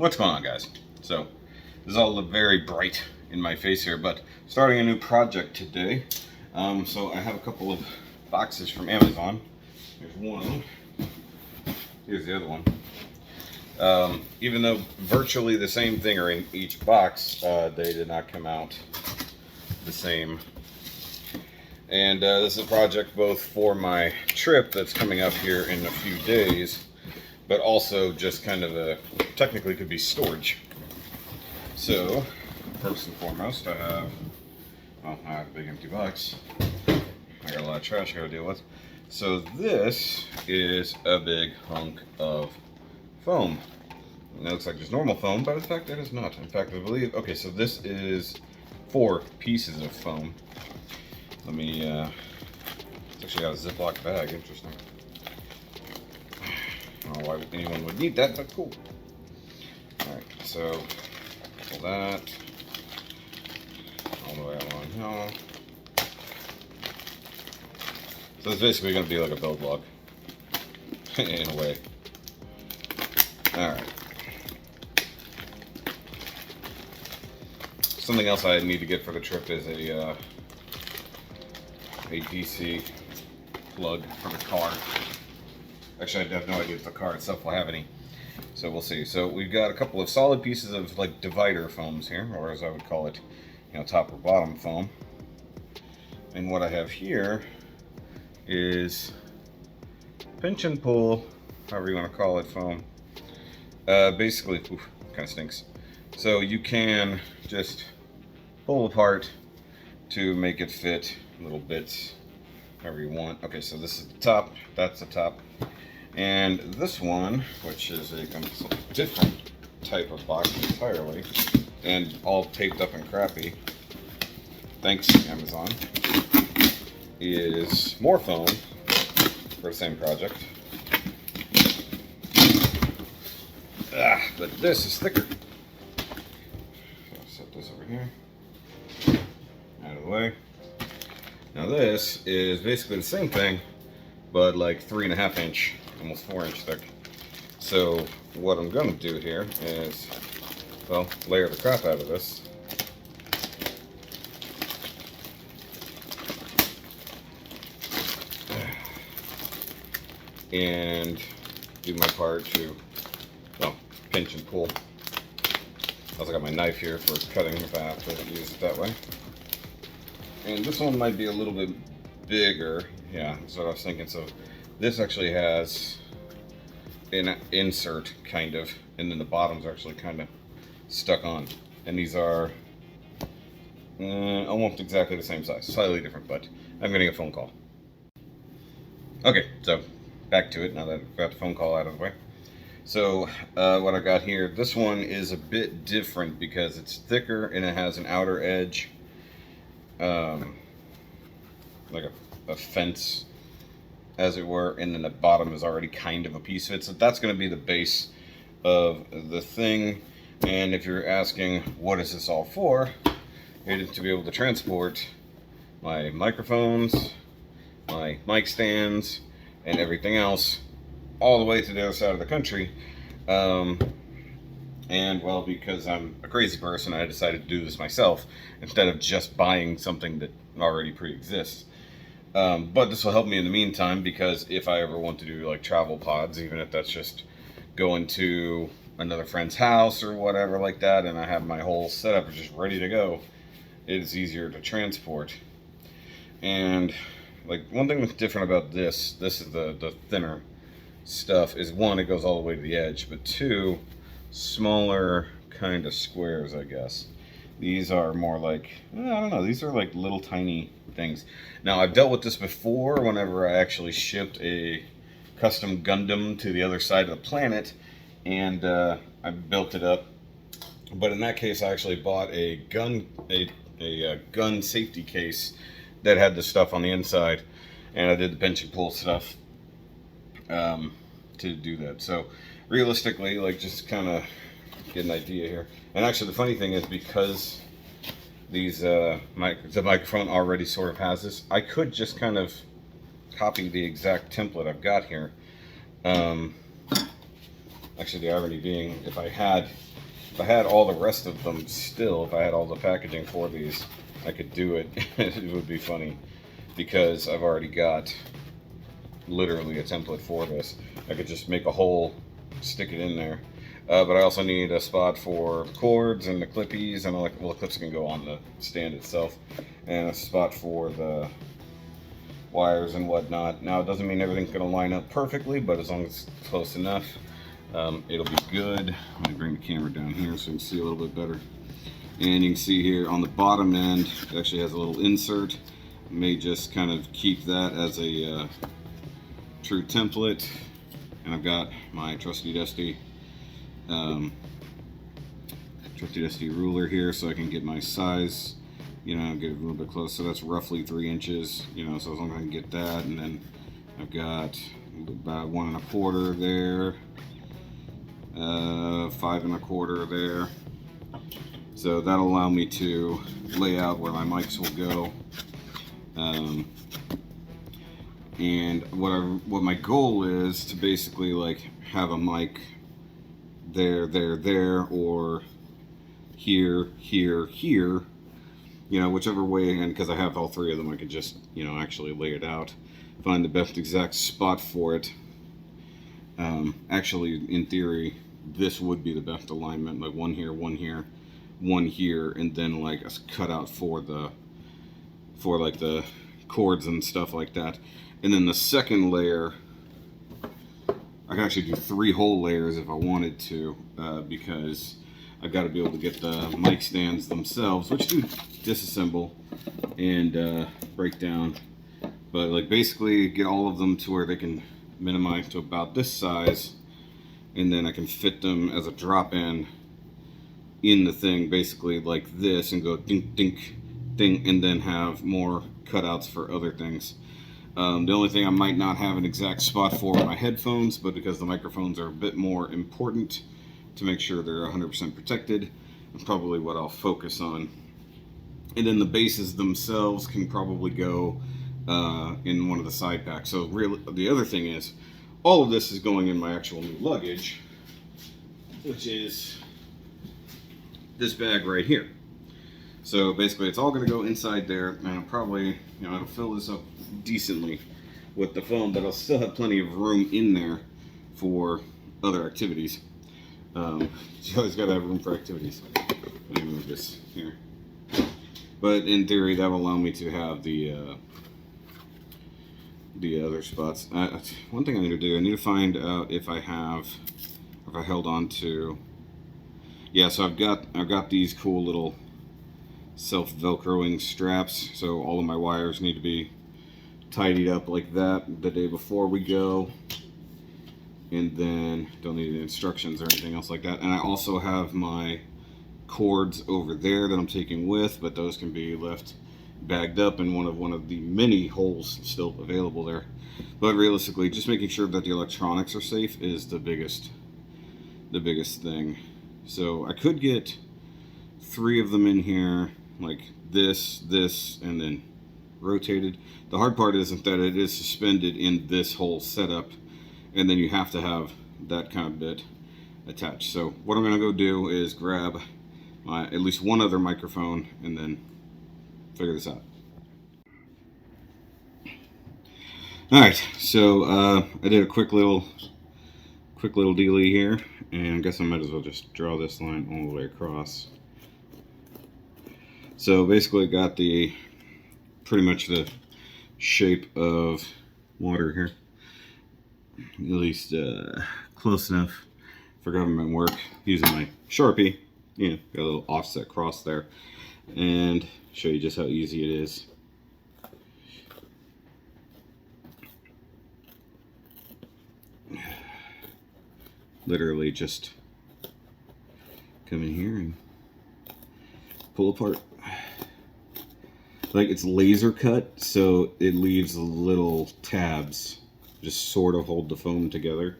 What's going on, guys? So this all look very bright in my face here, but starting a new project today. So I have a couple of boxes from Amazon. Here's one of them. Here's the other one. Even though virtually the same thing are in each box, they did not come out the same. And this is a project both for my trip that's coming up here in a few days, but also just kind of a, technically could be storage. So, first and foremost, I have a big empty box. I got a lot of trash I gotta deal with. So this is a big hunk of foam. And it looks like just normal foam, but in fact it is not. In fact, I believe, okay, so this is 4 pieces of foam. Let me, it's actually got a Ziploc bag, interesting. I don't know why anyone would need that, but cool. Alright, so pull that all the way along here. So it's basically going to be like a build log, in a way. Alright. Something else I need to get for the trip is a DC plug for the car. Actually, I have no idea if the car itself will have any, so we'll see. So we've got a couple of solid pieces of like divider foams here, or as I would call it, top or bottom foam. And what I have here is pinch and pull, however you want to call it, foam. Basically, oof, kind of stinks. So you can just pull apart to make it fit little bits, however you want. Okay, so this is the top, that's the top. And this one, which is a different type of box entirely, and all taped up and crappy, thanks Amazon, is more foam for the same project. But this is thicker. So I'll set this over here, out of the way. Now this is basically the same thing, but like 3.5 inch, almost 4 inch thick. So what I'm gonna do here is, well, layer the crap out of this. And do my part to, well, pinch and pull. I also got my knife here for cutting if I have to use it that way. And this one might be a little bit bigger. Yeah, that's what I was thinking. So this actually has an insert, kind of, and then the bottom's actually kind of stuck on. And these are almost exactly the same size, slightly different, but I'm getting a phone call. Okay, so back to it now that I've got the phone call out of the way. So what I got here, this one is a bit different because it's thicker and it has an outer edge, like a fence, as it were, and then the bottom is already kind of a piece of it. So that's going to be the base of the thing. And if you're asking what is this all for, it is to be able to transport my microphones, my mic stands, and everything else all the way to the other side of the country. And well, because I'm a crazy person, I decided to do this myself instead of just buying something that already pre-exists. But this will help me in the meantime, because if I ever want to do like travel pods, even if that's just going to another friend's house or whatever like that, and I have my whole setup just ready to go, it's easier to transport. And like one thing that's different about this is the thinner stuff, is one, it goes all the way to the edge, but two, smaller kind of squares, I guess. These are more like, I don't know, these are like little tiny things. Now, I've dealt with this before whenever I actually shipped a custom Gundam to the other side of the planet, and I built it up. But in that case, I actually bought a gun safety case that had the stuff on the inside, and I did the pinch and pull stuff to do that. So realistically, like, just kind of get an idea here. And actually, the funny thing is, because these the microphone already sort of has this, I could just kind of copy the exact template I've got here. Actually, the irony being, if I had all the rest of them still, if I had all the packaging for these, I could do it. It would be funny because I've already got literally a template for this. I could just make a hole, stick it in there. But I also need a spot for cords and the clippies, and well, the clips can go on the stand itself, and a spot for the wires and whatnot. Now, it doesn't mean everything's going to line up perfectly, but as long as it's close enough, it'll be good. I'm going to bring the camera down here so you can see a little bit better. And you can see here on the bottom end, it actually has a little insert. I may just kind of keep that as a true template. And I've got my trusty dusty ruler here so I can get my size, you know, get it a little bit close. So that's roughly 3 inches, you know, so as long as I can get that. And then I've got about 1 1/4 there, 5 1/4 there. So that'll allow me to lay out where my mics will go. And what my goal is to basically like have a mic there, or here, you know, whichever way. And because I have all 3 of them, I could just, you know, actually lay it out, find the best exact spot for it. Actually, in theory, this would be the best alignment, like 1 here, 1 here, 1 here, and then like a cutout for like the cords and stuff like that. And then the second layer, I can actually do 3 whole layers if I wanted to, because I've got to be able to get the mic stands themselves, which do disassemble and break down. But like basically get all of them to where they can minimize to about this size, and then I can fit them as a drop-in in the thing, basically like this, and go dink, dink, ding, and then have more cutouts for other things. The only thing I might not have an exact spot for are my headphones, but because the microphones are a bit more important to make sure they're 100% protected, that's probably what I'll focus on. And then the bases themselves can probably go in one of the side packs. So really, the other thing is, all of this is going in my actual new luggage, which is this bag right here. So basically it's all going to go inside there, and I'll probably, you know, it'll fill this up decently with the phone, but I'll still have plenty of room in there for other activities. You always got to have room for activities. Let me move this here. But in theory, that will allow me to have the other spots. One thing I need to do, I need to find out if I held on to. Yeah, so I've got these cool little self-velcroing straps, so all of my wires need to be tidied up like that the day before we go, and then don't need any instructions or anything else like that. And I also have my cords over there that I'm taking with, but those can be left bagged up in one of the many holes still available there. But realistically, just making sure that the electronics are safe is the biggest thing. So I could get 3 of them in here, like this, and then rotated. The hard part isn't that it is suspended in this whole setup, and then you have to have that kind of bit attached. So what I'm going to go do is grab at least one other microphone and then figure this out. Alright, so I did a quick little dealie here, and I guess I might as well just draw this line all the way across. So basically I got pretty much the shape of water here, at least close enough for government work, using my Sharpie. Yeah, got a little offset cross there, and show you just how easy it is. Literally just come in here and pull apart. Like, it's laser cut, so it leaves little tabs, just sort of hold the foam together.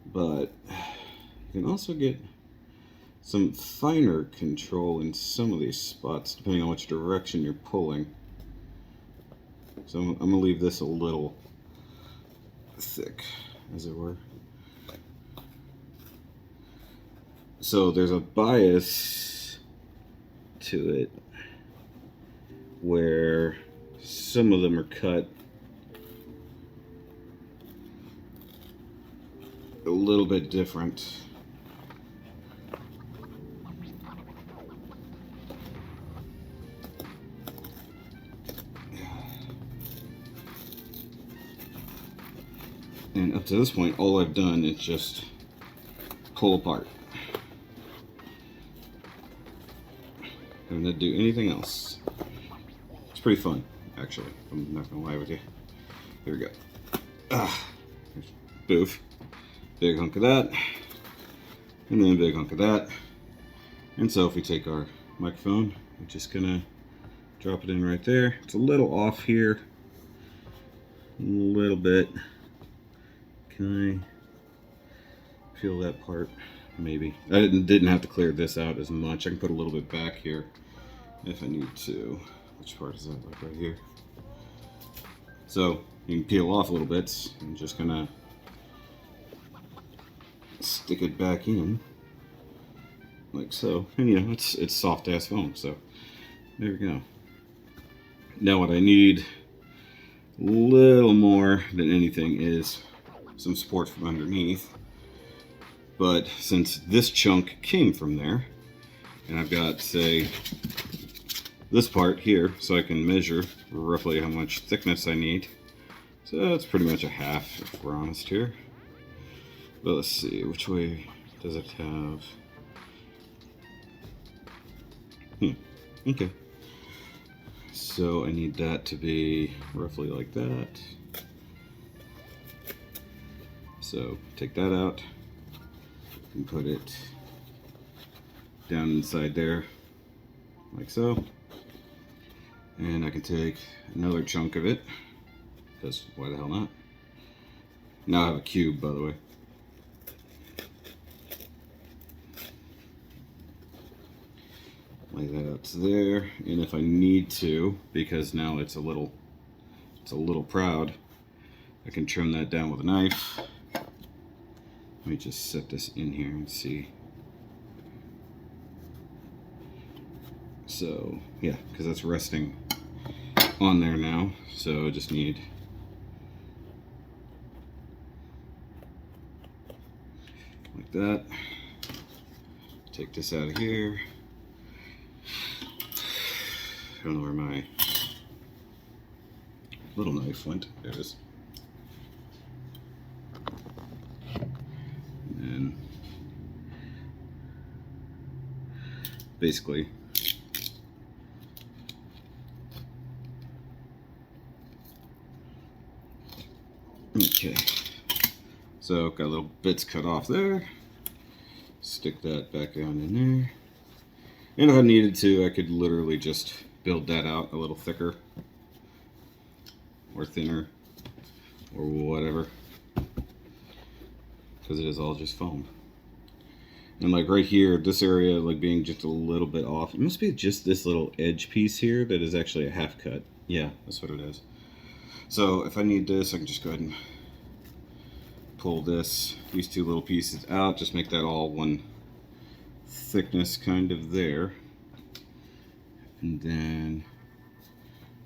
But you can also get some finer control in some of these spots, depending on which direction you're pulling. So I'm going to leave this a little thick. as it were. So there's a bias to it where some of them are cut a little bit different. And up to this point, all I've done is just pull apart. I haven't had to do anything else. It's pretty fun, actually. I'm not gonna lie with you. Here we go. There's boof. Big hunk of that. And then a big hunk of that. And so if we take our microphone, we're just gonna drop it in right there. It's a little off here. A little bit. Can I feel that part? Maybe. I didn't have to clear this out as much. I can put a little bit back here if I need to. Which part is that? Like right here. So you can peel off a little bit and just gonna stick it back in like so. And you know, it's soft ass foam. So there we go. Now what I need a little more than anything is some support from underneath. But since this chunk came from there, and I've got, say, this part here, so I can measure roughly how much thickness I need. So that's pretty much a half, if we're honest here. But let's see, which way does it have? Okay. So I need that to be roughly like that. So take that out and put it down inside there like so. And I can take another chunk of it, because why the hell not? Now I have a cube, by the way. Lay that out to there, and if I need to, because now it's a little proud, I can trim that down with a knife. Let me just set this in here and see. So yeah, because that's resting on there now, so I just need like that. Take this out of here. I don't know where my little knife went. There it is. And then basically okay. So got little bits cut off there. Stick that back down in there. And if I needed to, I could literally just build that out a little thicker or thinner or whatever, because it is all just foam. And like right here, this area like being just a little bit off, it must be just this little edge piece here that is actually a half cut. Yeah, that's what it is. So if I need this, I can just go ahead and pull these two little pieces out, just make that all one thickness kind of there. And then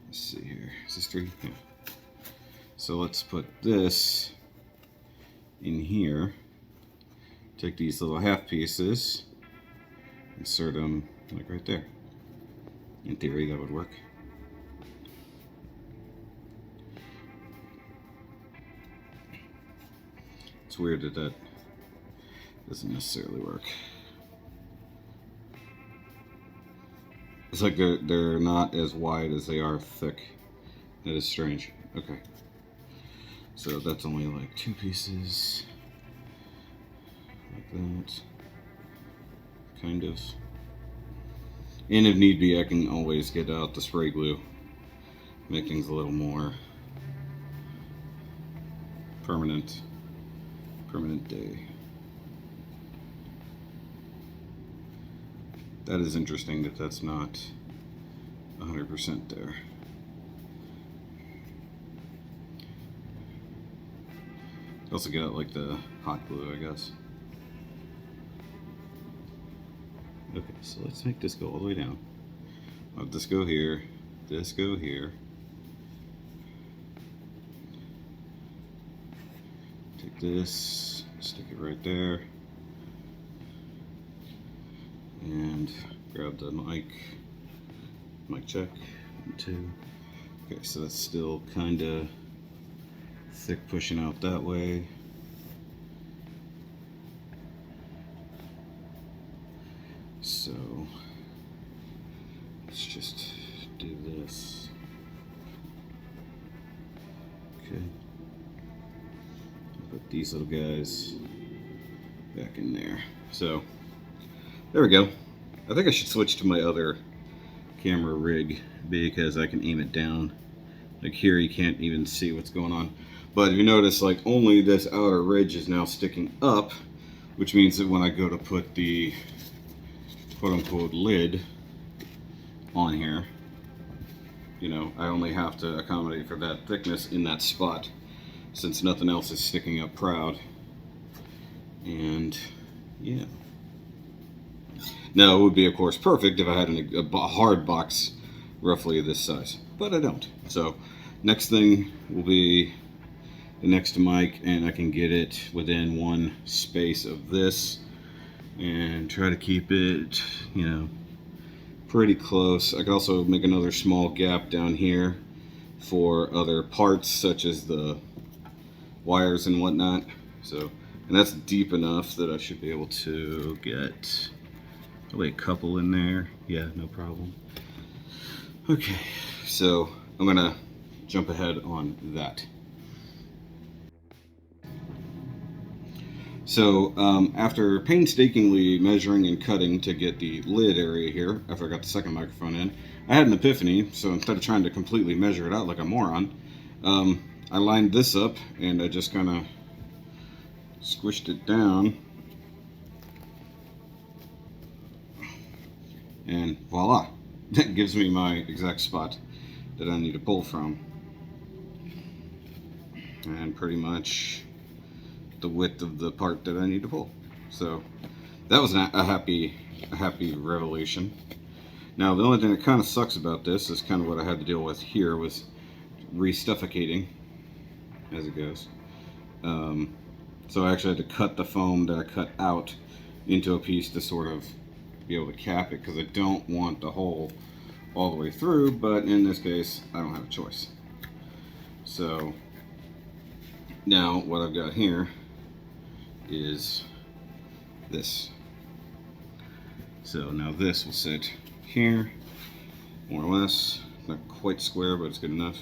let's see here, is this 3? Yeah. So let's put this in here. Take these little half pieces, insert them like right there. In theory, that would work. It's weird that that doesn't necessarily work. It's like they're not as wide as they are thick. That is strange. Okay. So that's only like 2 pieces. Like that. Kind of. And if need be, I can always get out the spray glue. Make things a little more permanent. Permanent day. That is interesting that that's not 100% there. Also get out like the hot glue, I guess. Okay, so let's make this go all the way down. I'll have this go here, this go here. Take this, stick it right there, and grab the mic check, 1, 2. Okay, so that's still kind of thick pushing out that way. So let's just do this. Okay. Put these little guys back in there. So there we go. I think I should switch to my other camera rig because I can aim it down. Like here you can't even see what's going on. But if you notice, like only this outer ridge is now sticking up, which means that when I go to put the quote-unquote lid on here, you know, I only have to accommodate for that thickness in that spot since nothing else is sticking up proud. And yeah. Now it would be of course perfect if I had a hard box roughly this size, but I don't. So next thing will be the next mic, and I can get it within one space of this and try to keep it, you know, pretty close. I could also make another small gap down here for other parts such as the wires and whatnot. So, and that's deep enough that I should be able to get probably a couple in there. Yeah, no problem. Okay, so I'm gonna jump ahead on that. So after painstakingly measuring and cutting to get the lid area here, after I got the second microphone in, I had an epiphany. So instead of trying to completely measure it out like a moron, I lined this up and I just kind of squished it down. And voila, that gives me my exact spot that I need to pull from. And pretty much the width of the part that I need to pull. So that was a happy revelation. Now the only thing that kind of sucks about this is kind of what I had to deal with here was re-stuffocating as it goes. So I actually had to cut the foam that I cut out into a piece to sort of be able to cap it because I don't want the hole all the way through, but in this case I don't have a choice. So now what I've got here is this. So now this will sit here, more or less. Not quite square, but it's good enough.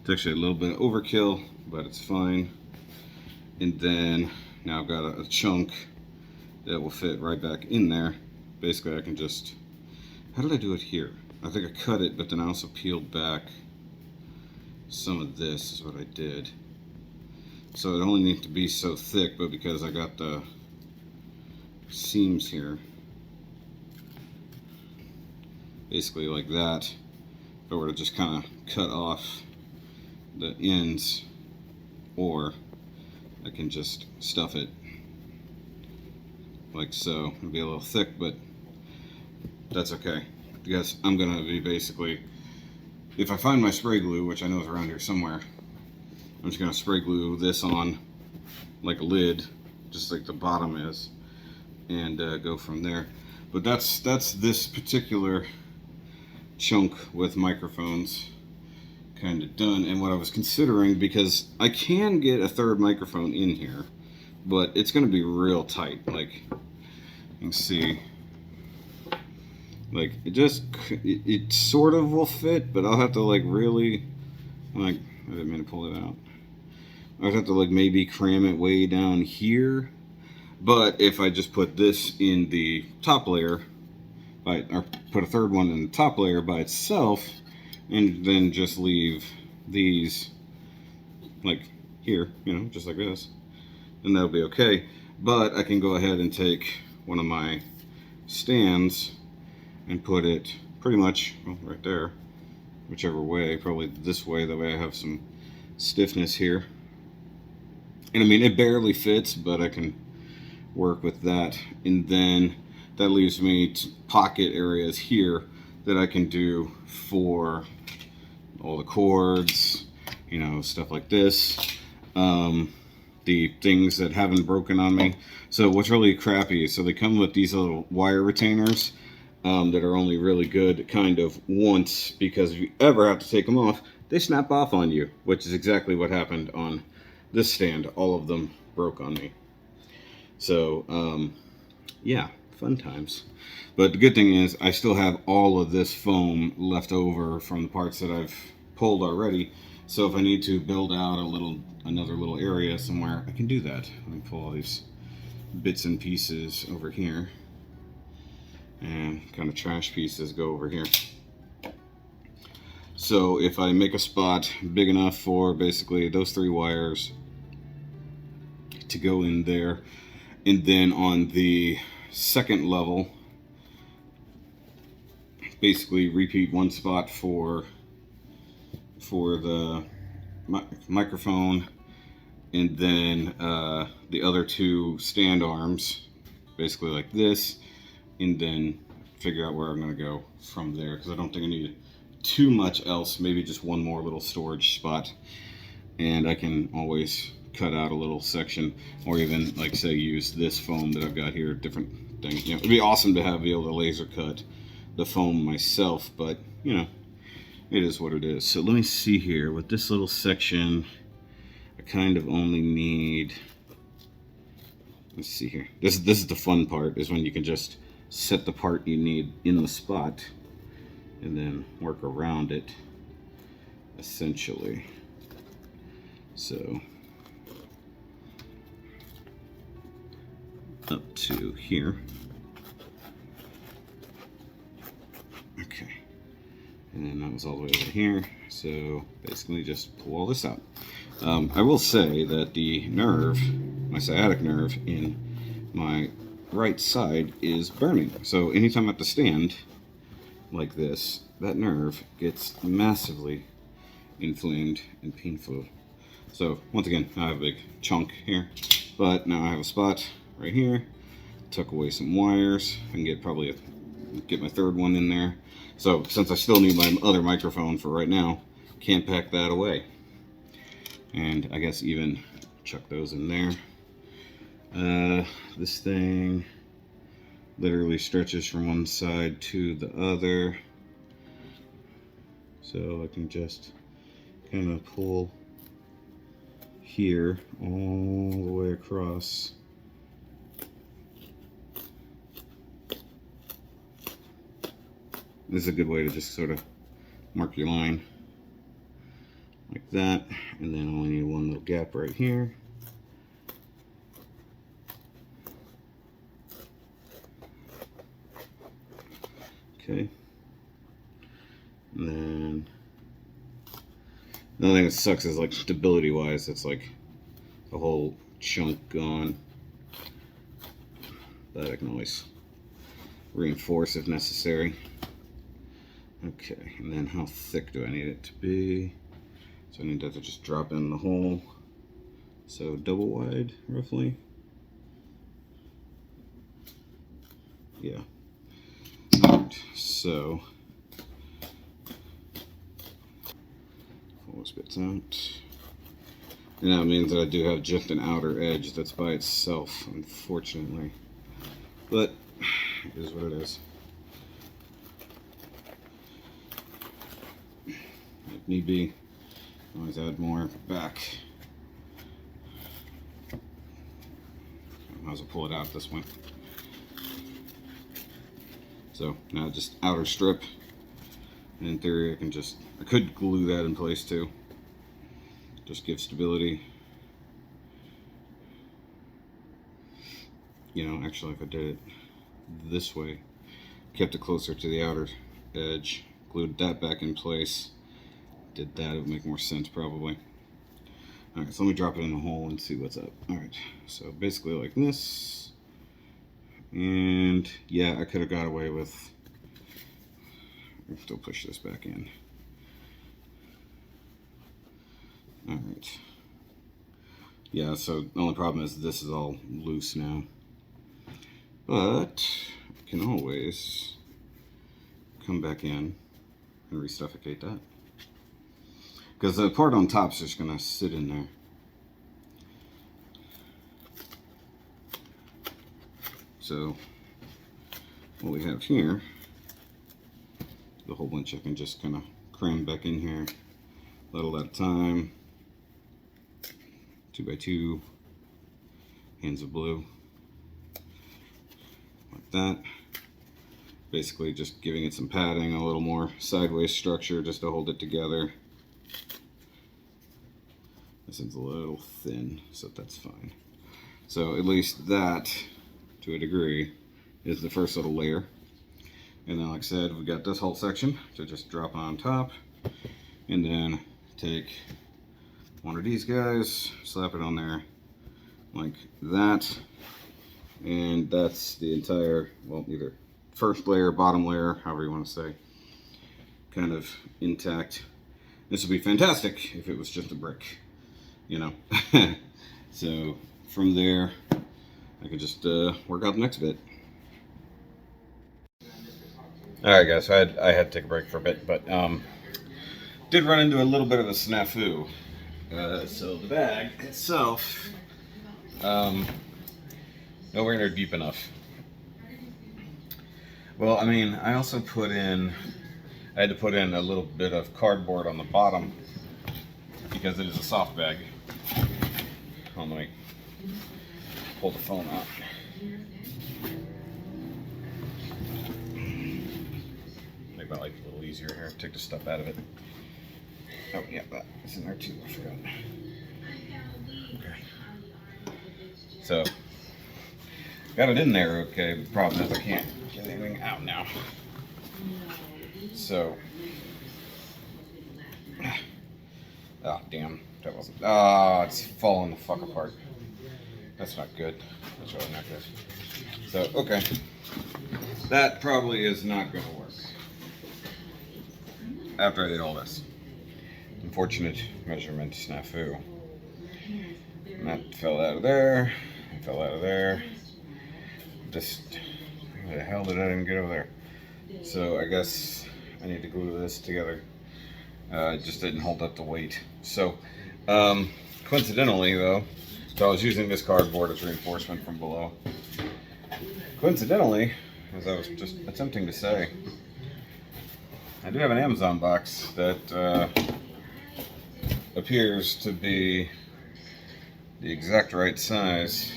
It's actually a little bit overkill, but it's fine. And then now I've got a chunk that will fit right back in there. Basically I can just, how did I do it here? I think I cut it, but then I also peeled back some of this is what I did. So it only needs to be so thick, but because I got the seams here, basically like that, if I were to just kind of cut off the ends, or I can just stuff it like so. It'll be a little thick, but that's okay, because I'm gonna be basically, if I find my spray glue, which I know is around here somewhere, I'm just gonna spray glue this on like a lid, just like the bottom is, and go from there. But that's this particular chunk with microphones kind of done. And what I was considering, because I can get a third microphone in here, but it's gonna be real tight. Like you can see, like it sort of will fit, but I'll have to like really, like, I didn't mean to pull it out. I'd have to like maybe cram it way down here. But if I just put this in the top layer, or put a third one in the top layer by itself, and then just leave these like here, you know, just like this, then that'll be okay. But I can go ahead and take one of my stands and put it pretty much, well, right there, whichever way, probably this way, that way I have some stiffness here. And I mean, it barely fits, but I can work with that. And then that leaves me pocket areas here that I can do for all the cords, you know, stuff like this. The things that haven't broken on me. So what's really crappy is, so they come with these little wire retainers that are only really good kind of once, because if you ever have to take them off, they snap off on you, which is exactly what happened on this stand. All of them broke on me. So yeah, fun times. But the good thing is I still have all of this foam left over from the parts that I've pulled already. So if I need to build out another little area somewhere, I can do that. Let me pull all these bits and pieces over here, and kind of trash pieces go over here. So if I make a spot big enough for basically those 3 wires to go in there, and then on the second level, basically repeat one spot for the microphone, and then the other 2 stand arms, basically like this, and then figure out where I'm going to go from there, because I don't think I need too much else. Maybe just one more little storage spot, and I can always cut out a little section, or even, like, say, use this foam that I've got here, different things. You know, it'd be awesome to be able to laser cut the foam myself, but you know, it is what it is. So let me see here with this little section. I kind of only need, let's see here. This is the fun part, is when you can just set the part you need in the spot and then work around it, essentially. So up to here. Okay. And then that was all the way over here. So basically just pull all this out. I will say that the nerve, my sciatic nerve in my right side, is burning. So anytime I have to stand like this, that nerve gets massively inflamed and painful. So once again, I have a big chunk here, but now I have a spot right here. Tuck away some wires and get my 3rd one in there. So since I still need my other microphone for right now, can't pack that away. And I guess even chuck those in there. This thing literally stretches from one side to the other. So I can just kind of pull here all the way across. This is a good way to just sort of mark your line like that, and then I only need one little gap right here. Okay. And then another thing that sucks is, like, stability wise, it's like a whole chunk gone, but I can always reinforce if necessary. Okay, and then how thick do I need it to be? So I need that to just drop in the hole. So double wide, roughly. Yeah. Alright, so pull those bits out. And that means that I do have just an outer edge that's by itself, unfortunately. But it is what it is. If need be, always add more back. I might as well pull it out this way. So now just outer strip. And in theory, I could glue that in place too. Just give stability. You know, actually, if I did it this way, kept it closer to the outer edge, glued that back in place, did that, it would make more sense probably. Alright, so let me drop it in the hole and see what's up. Alright, so basically like this. And yeah, I could have got away with, still push this back in. Alright. Yeah, so the only problem is this is all loose now. But I can always come back in and resuffocate that. Because the part on top is just going to sit in there. So what we have here, the whole bunch I can just kind of cram back in here, little at a time, 2x2, hands of blue, like that. Basically just giving it some padding, a little more sideways structure just to hold it together. This is a little thin, so that's fine. So at least that, to a degree, is the first little layer. And then, like I said, we got this whole section to just drop on top, and then take one of these guys, slap it on there like that, and that's the entire, well, either first layer, bottom layer, however you want to say, kind of intact. This would be fantastic if it was just a brick, you know. So from there, I could just work out the next bit. Alright guys, so I had to take a break for a bit, but did run into a little bit of a snafu. So the bag itself, nowhere near deep enough. Well, I mean, I also I had to put in a little bit of cardboard on the bottom because it is a soft bag. Hold on, let me pull the phone out. Make my life a little easier here. Take the stuff out of it. Oh yeah, that's in there too. I forgot. Okay. So got it in there. Okay. The problem is I can't get anything out now. So. Oh damn, that wasn't. Ah, it's falling the fuck apart. That's not good. That's really not good. So okay, that probably is not going to work. After I did all this, unfortunate measurement snafu. And that fell out of there. It fell out of there. Just where the hell did I even get over there? So I guess I need to glue this together. It just didn't hold up the weight. So coincidentally though, so I was using this cardboard as reinforcement from below. Coincidentally, as I was just attempting to say, I do have an Amazon box that appears to be the exact right size.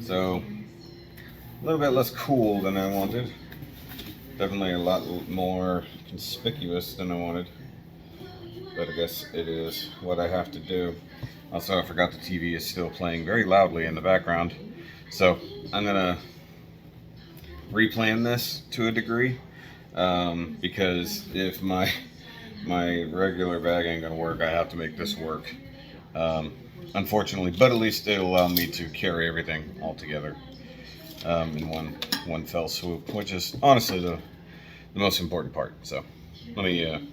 So a little bit less cool than I wanted. Definitely a lot more conspicuous than I wanted. But I guess it is what I have to do. Also, I forgot the TV is still playing very loudly in the background. So I'm gonna replan this to a degree, because if my regular bag ain't gonna work, I have to make this work. Unfortunately, but at least it'll allow me to carry everything all together in one fell swoop, which is honestly the most important part. So let me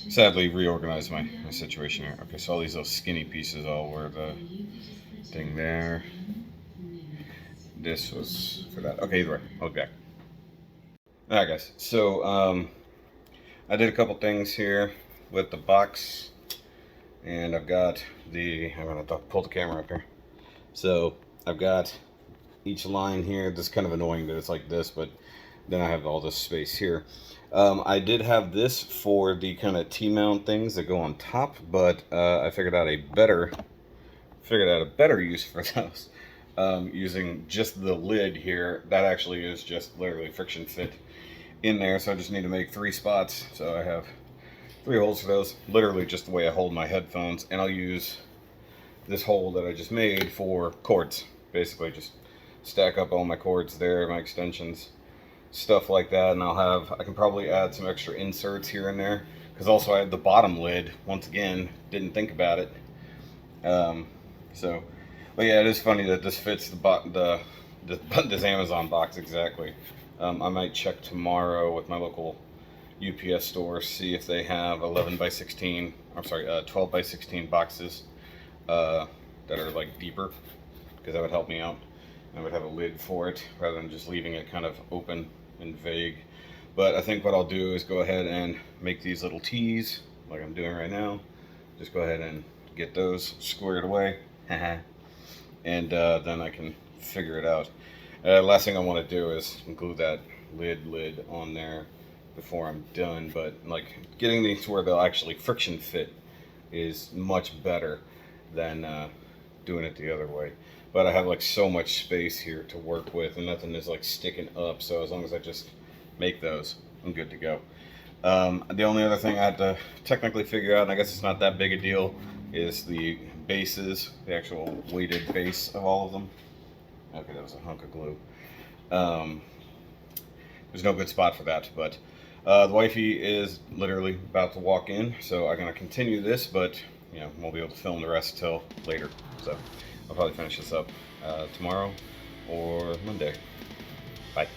sadly reorganize my situation here. Okay, so all these little skinny pieces all were the thing there. This was for that. Okay, either way, I'll be back. Alright guys, so I did a couple things here with the box, and I've got I'm gonna pull the camera up here. So I've got each line here. This is kind of annoying that it's like this, but then I have all this space here. I did have this for the kind of T-mount things that go on top, but I figured out a better use for those. Using just the lid here, that actually is just literally friction fit in there, so I just need to make 3 spots. So I have 3 holes for those, literally just the way I hold my headphones, and I'll use this hole that I just made for cords. Basically just stack up all my cords there, my extensions, stuff like that, and I can probably add some extra inserts here and there, because also I had the bottom lid, once again, didn't think about it. But yeah, it is funny that this fits this Amazon box exactly. I might check tomorrow with my local UPS store, see if they have 11 by 16, I'm sorry, 12 by 16 boxes that are like deeper, because that would help me out. I would have a lid for it rather than just leaving it kind of open and vague. But I think what I'll do is go ahead and make these little T's like I'm doing right now. Just go ahead and get those squared away. And then I can figure it out. Last thing I want to do is glue that lid on there before I'm done, but like getting these to where they'll actually friction fit is much better than doing it the other way. But I have like so much space here to work with, and nothing is like sticking up, so as long as I just make those, I'm good to go. The only other thing I had to technically figure out, and I guess it's not that big a deal, is the bases, the actual weighted base of all of them. Okay, that was a hunk of glue. There's no good spot for that, but the wifey is literally about to walk in, so I'm gonna continue this, but you know, won't be able to film the rest till later. So I'll probably finish this up tomorrow or Monday. Bye.